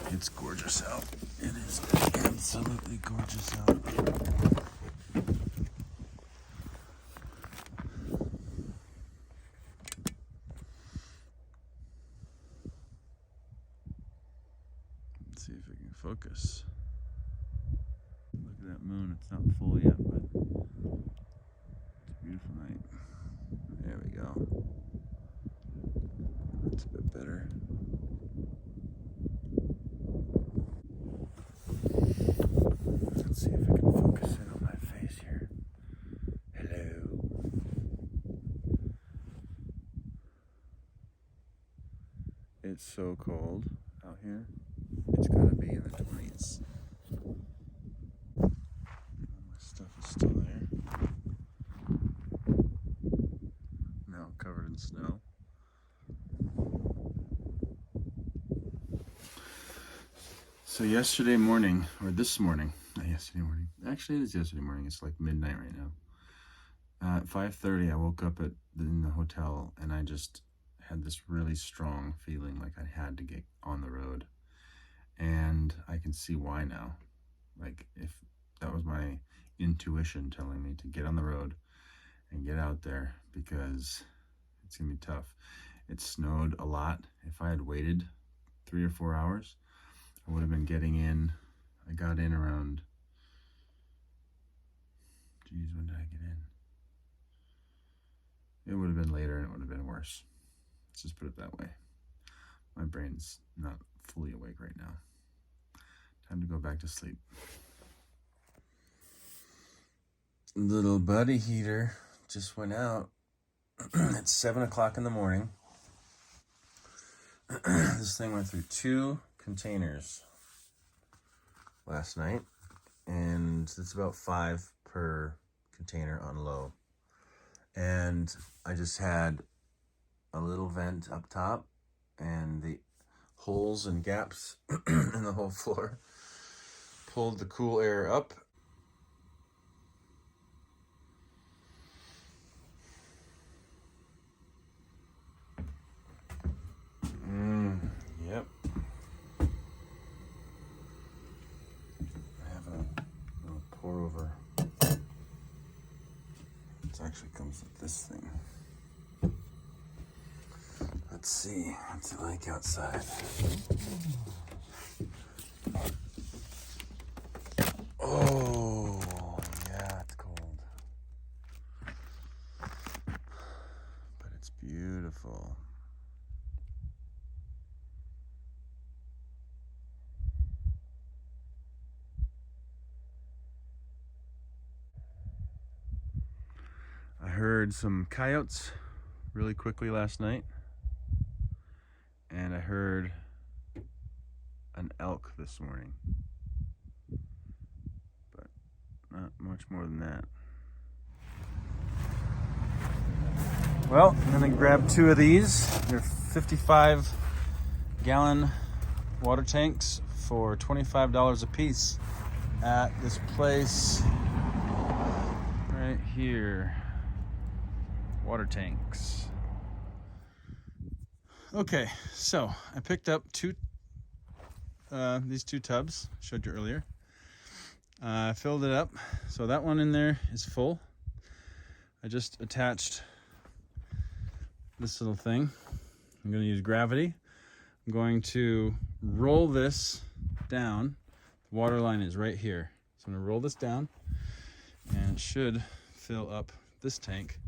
It's gorgeous out. It is absolutely gorgeous out. Let's see if we can focus. Look at that moon. It's not full yet, but it's a beautiful night. There we go. That's a bit better. Let's see if I can focus in on my face here. Hello. It's so cold out here. It's gotta be in the 20s. All my stuff is still there. Now covered in snow. So yesterday morning, or this morning, not yesterday morning. Actually, it is yesterday morning. It's like midnight right now. At 5:30, I woke up in the hotel, and I just had this really strong feeling like I had to get on the road. And I can see why now. Like, if that was my intuition telling me to get on the road and get out there, because it's gonna be tough. It snowed a lot. If I had waited 3 or 4 hours, I would have been getting in. I got in around, when did I get in? It would have been later and it would have been worse. Let's just put it that way. My brain's not fully awake right now. Time to go back to sleep. Little buddy heater just went out. It's 7 o'clock in the morning. This thing went through 2 containers last night, and it's about 5 per container on low. And I just had a little vent up top, and the holes and gaps in the whole floor pulled the cool air up. Yep. I have a little pour over. It actually comes with this thing. Let's see what's it like outside. Oh, yeah, it's cold. But it's beautiful. I heard some coyotes really quickly last night, and I heard an elk this morning, but not much more than that. Well, I'm gonna grab 2 of these. They're 55-gallon water tanks for $25 a piece at this place right here. Water tanks. Okay, so I picked up these 2 tubs I showed you earlier. I filled it up, so that one in there is full. I just attached this little thing. I'm going to use gravity. I'm going to roll this down. The water line is right here. So I'm going to roll this down, and it should fill up this tank.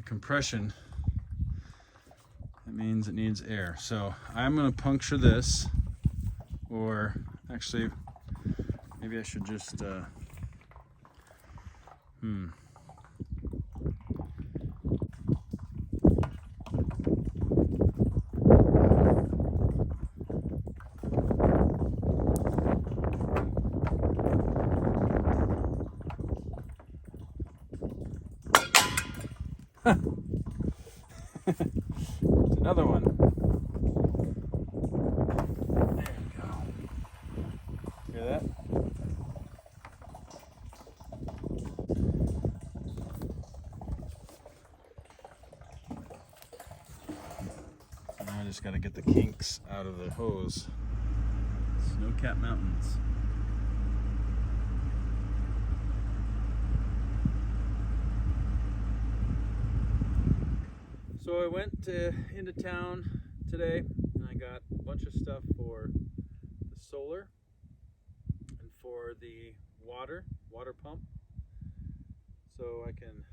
Compression, that means it needs air. So I'm going to puncture this, or actually maybe I should just Another one. There you go. Hear that? Now I just got to get the kinks out of the hose. Snowcap Mountains. So I went into town today and I got a bunch of stuff for the solar and for the water pump, so I can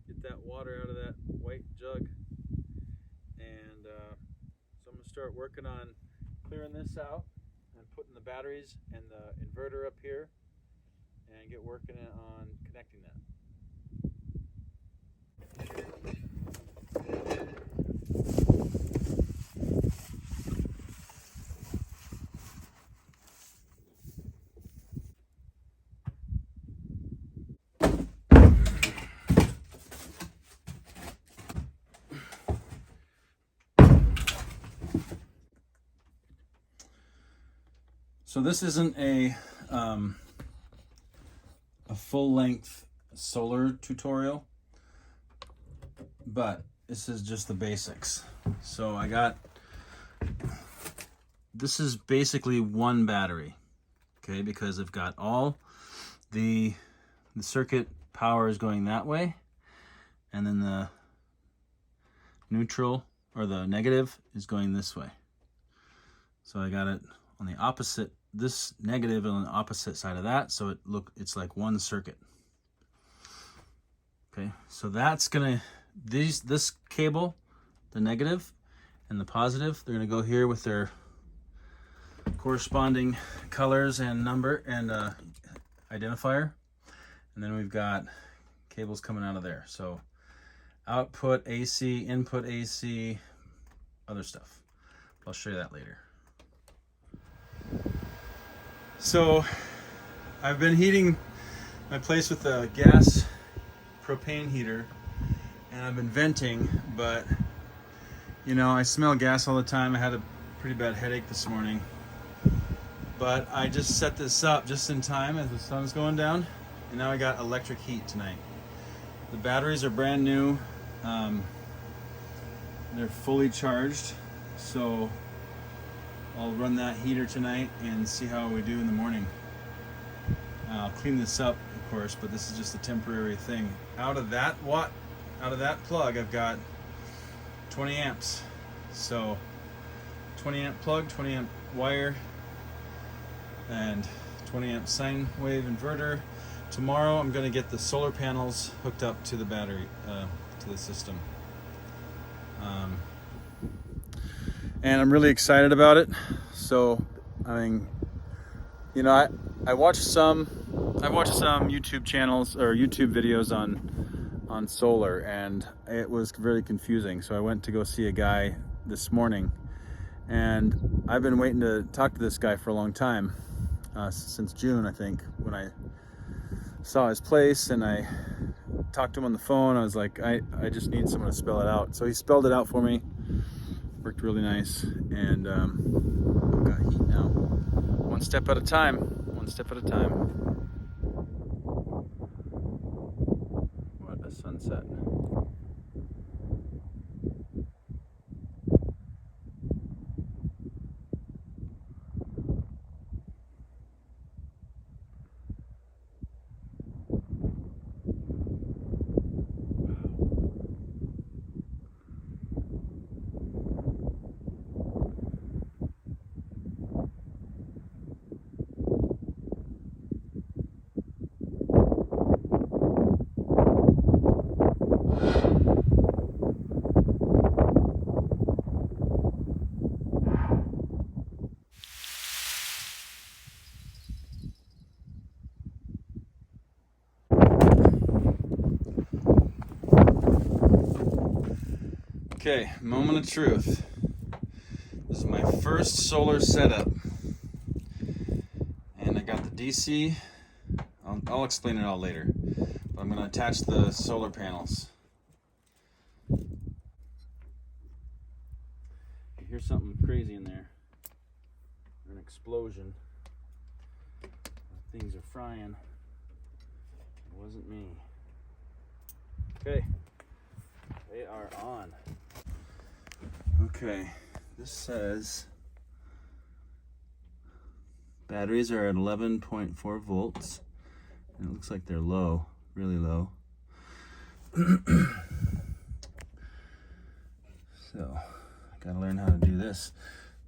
get that water out of that white jug. And so I'm going to start working on clearing this out and putting the batteries and the inverter up here and get working on connecting that. So this isn't a full-length solar tutorial, but this is just the basics. So I got, this is basically one battery, okay, because I've got all the circuit power is going that way, and then the neutral or the negative is going this way. So I got it on the opposite, this negative on the opposite side of that, so it's like one circuit. Okay, so that's gonna, this cable, the negative and the positive, they're gonna go here with their corresponding colors and number and identifier, and then we've got cables coming out of there. So output AC, input AC, other stuff. I'll show you that later. So I've been heating my place with a gas propane heater, and I've been venting, but you know, I smell gas all the time. I had a pretty bad headache this morning, but I just set this up just in time as the sun's going down, and now I got electric heat tonight. The batteries are brand new. They're fully charged, so I'll run that heater tonight and see how we do in the morning. I'll clean this up, of course, but this is just a temporary thing. Out of that plug, I've got 20 amps. So 20 amp plug, 20 amp wire, and 20 amp sine wave inverter. Tomorrow I'm going to get the solar panels hooked up to the battery, to the system. And I'm really excited about it. So, I mean, you know, I watched some YouTube channels or YouTube videos on solar, and it was very confusing. So I went to go see a guy this morning, and I've been waiting to talk to this guy for a long time, since June, I think, when I saw his place and I talked to him on the phone. I was like, I just need someone to spell it out. So he spelled it out for me. Worked really nice, and I've got heat now. One step at a time. One step at a time. What a sunset. Okay, moment of truth. This is my first solar setup, and I got the DC. I'll explain it all later, but I'm going to attach the solar panels. hear something crazy in there. An explosion. Things are frying. It wasn't me. Okay, they are on. Okay, this says batteries are at 11.4 volts. And it looks like they're low, really low. So, I gotta learn how to do this.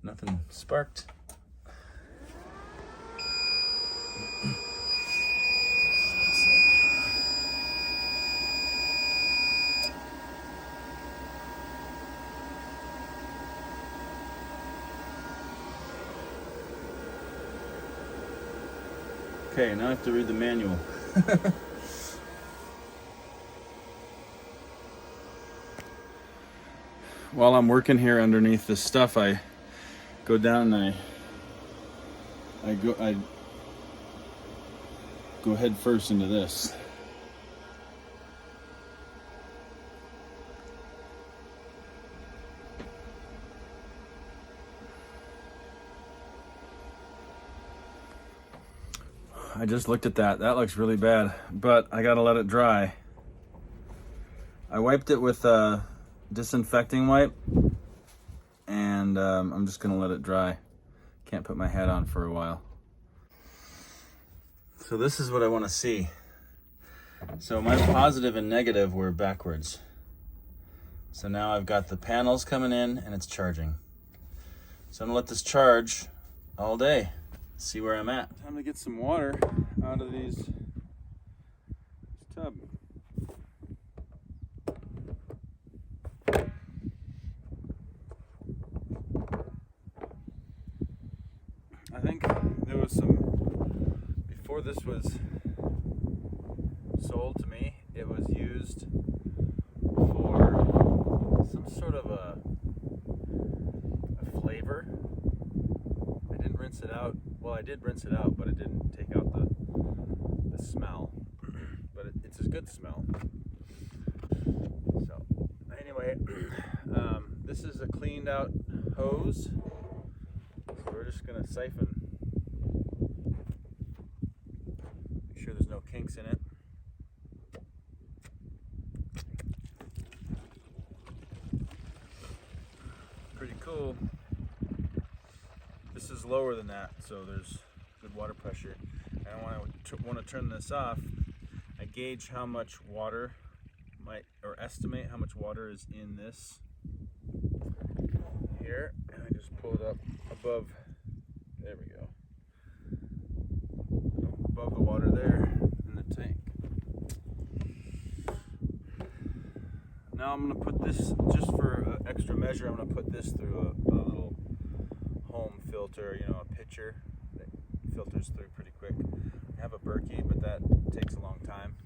Nothing sparked. Okay, now I have to read the manual. While I'm working here underneath this stuff, I go down and I go head first into this. I just looked at that. That looks really bad, but I gotta let it dry. I wiped it with a disinfecting wipe, and I'm just gonna let it dry. Can't put my hat on for a while. So this is what I want to see. So my positive and negative were backwards. So now I've got the panels coming in and it's charging. So I'm gonna let this charge all day. See where I'm at. Time to get some water out of this tub. I think there was before this was sold to me, it was used for some sort of a flavor. I didn't rinse it out. Well, I did rinse it out, but it didn't take out the smell. But it's a good smell. So, anyway, this is a cleaned out hose. So we're just gonna siphon. Make sure there's no kinks in it. Pretty cool. This is lower than that, so there's good water pressure. And I want to turn this off. I gauge how much water estimate how much water is in this here, and I just pull it up above. There we go. Above the water there in the tank. Now I'm gonna put this, just for extra measure, I'm gonna put this through a little home filter, a pitcher that filters through pretty quick. I have a Berkey, but that takes a long time.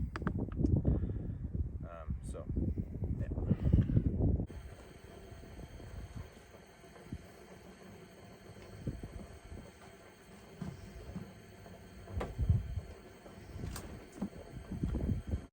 So